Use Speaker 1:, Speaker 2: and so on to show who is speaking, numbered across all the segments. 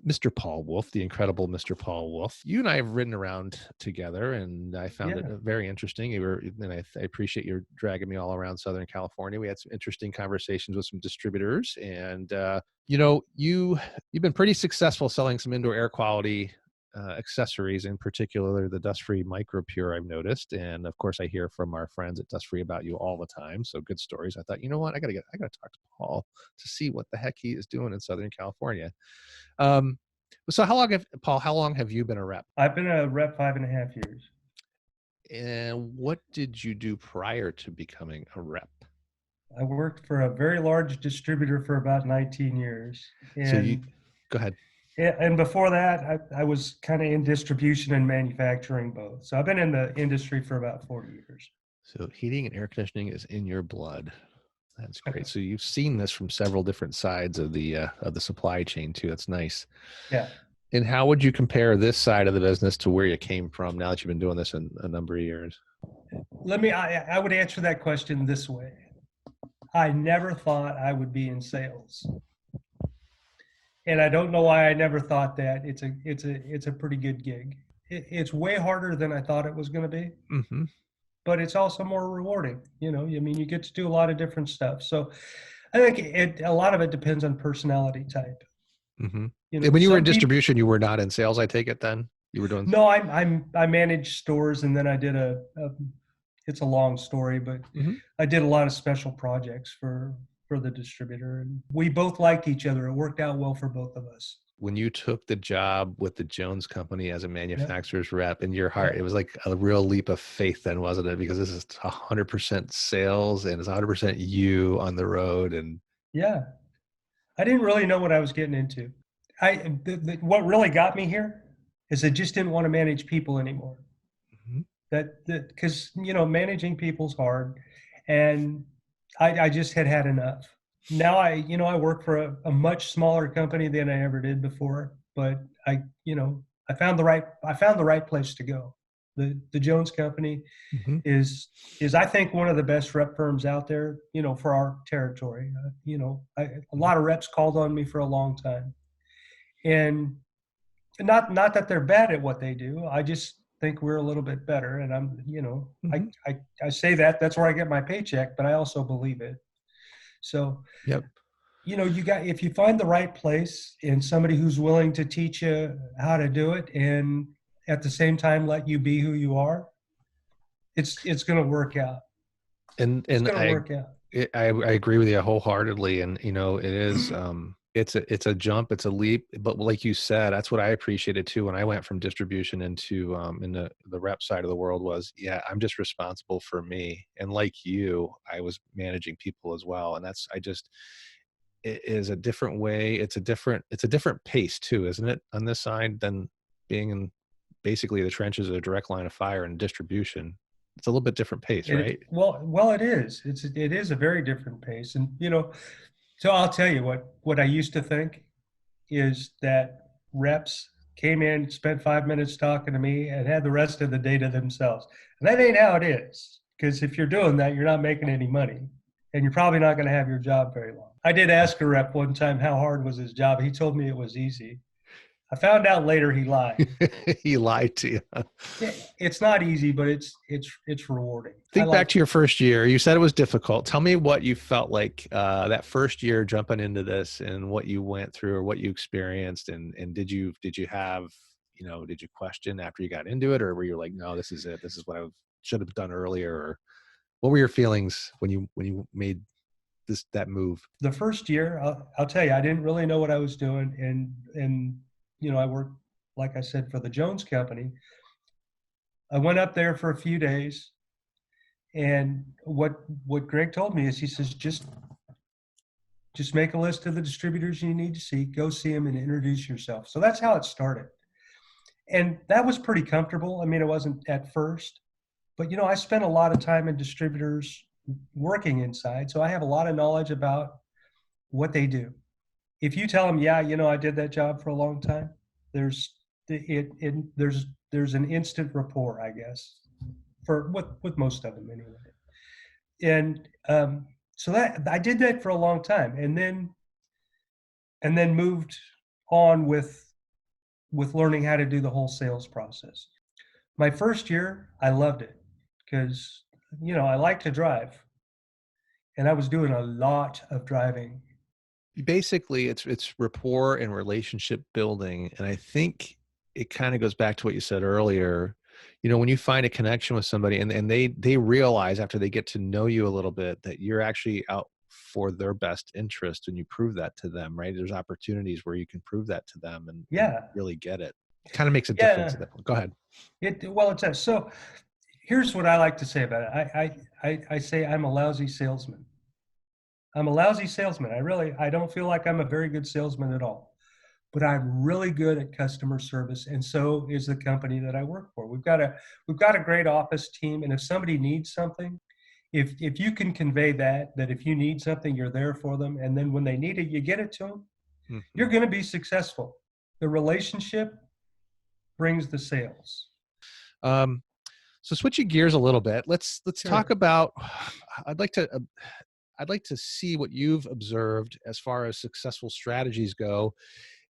Speaker 1: Mr. Paul Wolfe, the incredible Mr. Paul Wolfe. You and I have ridden around together, and I found it
Speaker 2: Yeah.
Speaker 1: very interesting. I appreciate you dragging me all around Southern California. We had some interesting conversations with some distributors, and you've been pretty successful selling some indoor air quality accessories, in particular the Dust Free Micro Pure. I've noticed, and of course, I hear from our friends at Dust Free about you all the time. So good stories. I thought, you know what, I gotta talk to Paul to see what the heck he is doing in Southern California. Um, so how long have you been a rep?
Speaker 2: I've been a rep 5.5 years.
Speaker 1: And what did you do prior to becoming a rep?
Speaker 2: I worked for a very large distributor for about 19 years.
Speaker 1: So you,
Speaker 2: And
Speaker 1: go ahead.
Speaker 2: and before that, I was kind of in distribution and manufacturing both. So I've been in the industry for about 40 years.
Speaker 1: So heating and air conditioning is in your blood. That's great. So you've seen this from several different sides of the supply chain too. That's nice.
Speaker 2: Yeah.
Speaker 1: And how would you compare this side of the business to where you came from now that you've been doing this in a number of years?
Speaker 2: I would answer that question this way. I never thought I would be in sales. And I don't know why I never thought that. It's a pretty good gig. It's way harder than I thought it was going to be.
Speaker 1: Mm-hmm.
Speaker 2: But it's also more rewarding. I mean, you get to do a lot of different stuff. So I think a lot of it depends on personality type.
Speaker 1: Mm-hmm. And when you were in distribution, you were not in sales, I take it then? You were doing...
Speaker 2: No, I managed stores, and then I did it's a long story, but I did a lot of special projects for the distributor, and we both liked each other. It worked out well for both of us.
Speaker 1: When you took the job with the Jones Company as a manufacturer's rep, in your heart, it was like a real leap of faith then, wasn't it? Because this is 100% sales and it's 100% you on the road. And
Speaker 2: yeah, I didn't really know what I was getting into. What really got me here is I just didn't want to manage people anymore. Because managing people's hard, and I just had enough. Now I work for a much smaller company than I ever did before, but I found the right place to go. The Jones Company is I think one of the best rep firms out there, for our territory. A lot of reps called on me for a long time, and not that they're bad at what they do. I just think we're a little bit better, and I say that's where I get my paycheck, but I also believe it. So, if you find the right place and somebody who's willing to teach you how to do it, and at the same time let you be who you are, it's going to work out.
Speaker 1: I agree with you wholeheartedly. And, it is, it's a jump, it's a leap, but like you said, that's what I appreciated too. When I went from distribution into, in the rep side of the world was, I'm just responsible for me. And like you, I was managing people as well. And it is a different way. It's a different pace too, isn't it? On this side than being in basically the trenches of a direct line of fire and distribution. It's a little bit different pace, right?
Speaker 2: Well, it is. It is a very different pace. And, so I'll tell you what I used to think is that reps came in, spent 5 minutes talking to me, and had the rest of the day to themselves. And that ain't how it is. Because if you're doing that, you're not making any money. And you're probably not going to have your job very long. I did ask a rep one time how hard was his job. He told me it was easy. I found out later he lied.
Speaker 1: He lied to you.
Speaker 2: It's not easy, but it's rewarding.
Speaker 1: Think back to your first year. You said it was difficult. Tell me what you felt like that first year jumping into this, and what you went through or what you experienced. And did you have, did you question after you got into it, or were you like, no, this is it. This is what I should have done earlier? Or what were your feelings when you made that move?
Speaker 2: The first year, I'll tell you, I didn't really know what I was doing, and I worked, like I said, for the Jones Company. I went up there for a few days, and what Greg told me is, he says, just make a list of the distributors you need to see, go see them, and introduce yourself. So that's how it started, and that was pretty comfortable. I mean, it wasn't at first, but I spent a lot of time in distributors working inside, so I have a lot of knowledge about what they do. If you tell them, I did that job for a long time, there's an instant rapport, I guess, with most of them anyway. And so that I did that for a long time, and then moved on with with learning how to do the whole sales process. My first year, I loved it because, I like to drive, and I was doing a lot of driving.
Speaker 1: Basically, it's rapport and relationship building, and I think it kind of goes back to what you said earlier. When you find a connection with somebody, and they realize after they get to know you a little bit that you're actually out for their best interest, and you prove that to them, right? There's opportunities where you can prove that to them and
Speaker 2: Yeah,
Speaker 1: really get it. It kind of makes a difference
Speaker 2: yeah.
Speaker 1: at that point. Go ahead.
Speaker 2: It's a, so here's what I like to say about it. I say I'm a lousy salesman. I'm a lousy salesman. I don't feel like I'm a very good salesman at all, but I'm really good at customer service. And so is the company that I work for. We've got a great office team. And if somebody needs something, if you can convey that if you need something, you're there for them. And then when they need it, you get it to them,
Speaker 1: Hmm.
Speaker 2: you're going to be successful. The relationship brings the sales.
Speaker 1: Um, so switching gears a little bit, let's talk
Speaker 2: Sure.
Speaker 1: about. I'd like to I'd like to see what you've observed as far as successful strategies go,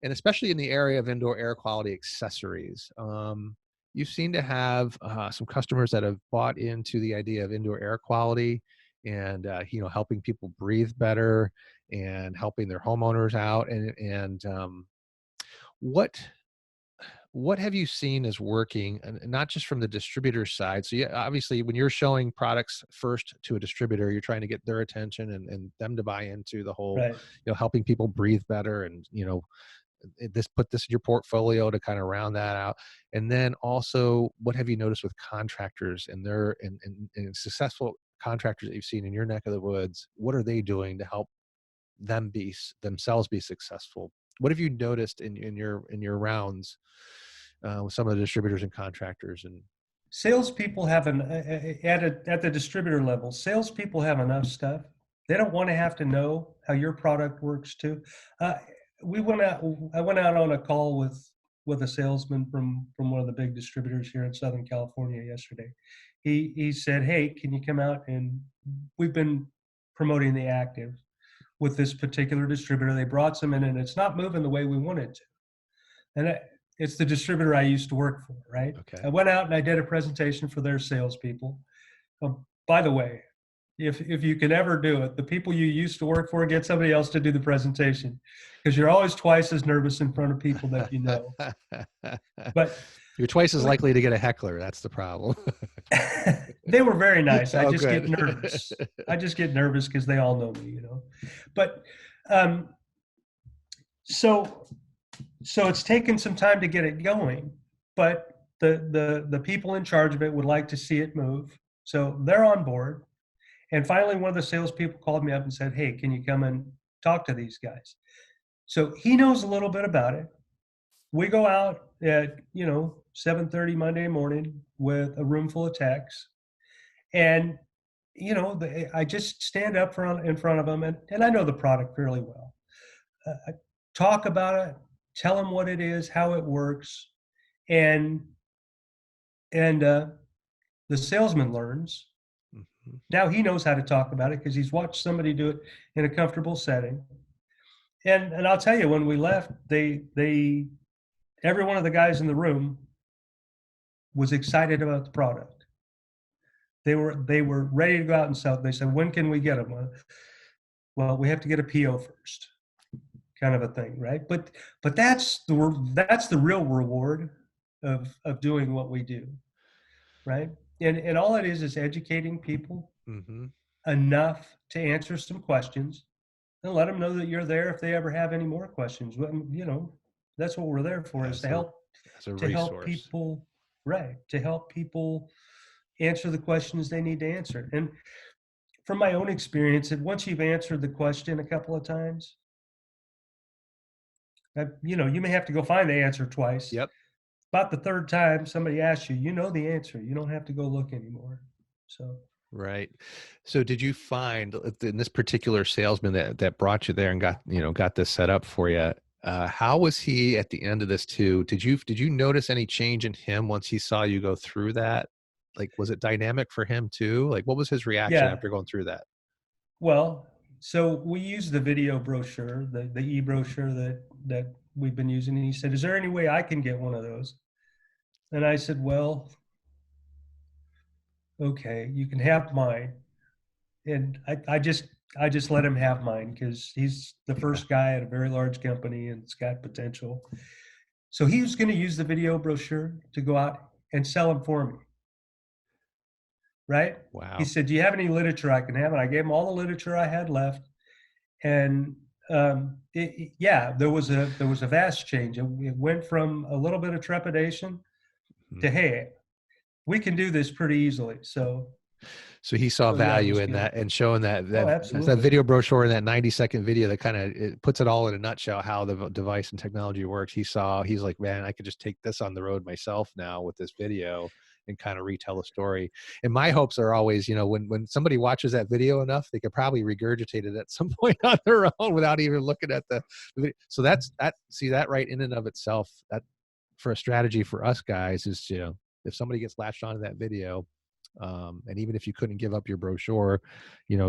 Speaker 1: and especially in the area of indoor air quality accessories. You seem to have some customers that have bought into the idea of indoor air quality and helping people breathe better and helping their homeowners out. And what what have you seen as working, and not just from the distributor side? So yeah, obviously when you're showing products first to a distributor, you're trying to get their attention and them to buy into the whole,
Speaker 2: Right.
Speaker 1: helping people breathe better, and put this in your portfolio to kind of round that out. And then also, what have you noticed with contractors and their and successful contractors that you've seen in your neck of the woods? What are they doing to help themselves be successful? What have you noticed in your rounds with some of the distributors and contractors? And
Speaker 2: Salespeople have at the distributor level, salespeople have enough stuff. They don't want to have to know how your product works too. Uh, we went out. I went out on a call with a salesman from one of the big distributors here in Southern California yesterday. He said, "Hey, can you come out?" And we've been promoting the active with this particular distributor. They brought some in, and it's not moving the way we wanted to. And it's the distributor I used to work for, right? I
Speaker 1: okay.
Speaker 2: went out and I did a presentation for their salespeople. By the way, if you can ever do it, the people you used to work for, get somebody else to do the presentation, because you're always twice as nervous in front of people that you know. But
Speaker 1: You're twice as likely to get a heckler. That's the problem.
Speaker 2: they were very nice. I
Speaker 1: Oh,
Speaker 2: just get
Speaker 1: good.
Speaker 2: nervous. I just get nervous because they all know me. But um, so so it's taken some time to get it going, but the people in charge of it would like to see it move. So they're on board. And finally, one of the salespeople called me up and said, "Hey, can you come and talk to these guys?" So he knows a little bit about it. We go out at 7:30 Monday morning with a room full of techs, and I just stand up in front of them, and I know the product fairly well. I talk about it, tell them what it is, how it works, and and the salesman learns.
Speaker 1: Mhm.
Speaker 2: Now he knows how to talk about it because he's watched somebody do it in a comfortable setting. And I'll tell you, when we left, they every one of the guys in the room was excited about the product. They were ready to go out and sell it. They said, "When can we get them?" Well, we have to get a PO first, kind of a thing, right? But that's the real reward of doing what we do, right? And all it is educating people
Speaker 1: Mhm.
Speaker 2: enough to answer some questions and let them know that you're there if they ever have any more questions. Well, that's what we're there for, is
Speaker 1: As
Speaker 2: to
Speaker 1: a
Speaker 2: help
Speaker 1: resource.
Speaker 2: people, right? To help people answer the questions they need to answer. And from my own experience, that once you've answered the question a couple of times, you may have to go find the answer twice.
Speaker 1: Yep.
Speaker 2: About the third time somebody asks you, you know the answer. You don't have to go look anymore. So
Speaker 1: Right. So did you find in this particular salesman that brought you there and got this set up for you? How was he at the end of this too? Did you notice any change in him once he saw you go through that? Like, was it dynamic for him too? Like, what was his reaction
Speaker 2: yeah,
Speaker 1: after going through that?
Speaker 2: well, so we use the video brochure, the e-brochure that we've been using. And he said, "Is there any way I can get one of those?" And I said, "Well, okay, you can have mine." And I just let him have mine because he's the
Speaker 1: Yeah.
Speaker 2: first guy at a very large company and it's got potential. So he was going to use the video brochure to go out and sell them for me. Right? He
Speaker 1: Wow.
Speaker 2: said, "Do you have any literature I can have?" And I gave him all the literature I had left. And yeah, there was a vast change. It went from a little bit of trepidation to,
Speaker 1: Mhm.
Speaker 2: hey, we can do this pretty easily.
Speaker 1: So he saw
Speaker 2: So yeah, it
Speaker 1: value
Speaker 2: was
Speaker 1: in
Speaker 2: good.
Speaker 1: that and showing
Speaker 2: Oh,
Speaker 1: that
Speaker 2: absolutely.
Speaker 1: video brochure and that 90-second video that kind of it puts it all in a nutshell how the device and technology works. He's like, man, I could just take this on the road myself now with this video and kind of retell the story. And my hopes are always, when somebody watches that video enough, they could probably regurgitate it at some point on their own without even looking at the video. So see that right in and of itself, that for a strategy for us guys is, if somebody gets latched onto that video, and even if you couldn't give up your brochure,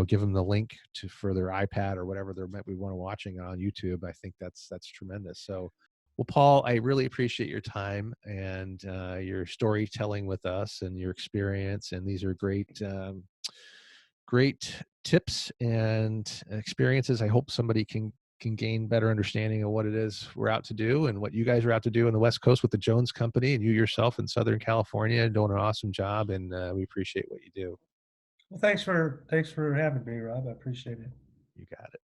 Speaker 1: give them the link for their iPad or whatever they might be watching on YouTube. I think that's tremendous. So, well, Paul, I really appreciate your time and your storytelling with us and your experience. And these are great tips and experiences. I hope somebody can gain better understanding of what it is we're out to do and what you guys are out to do on the West Coast with the Jones Company, and you yourself in Southern California doing an awesome job. And we appreciate what you do.
Speaker 2: Well, thanks for having me, Rob. I appreciate it.
Speaker 1: You got it.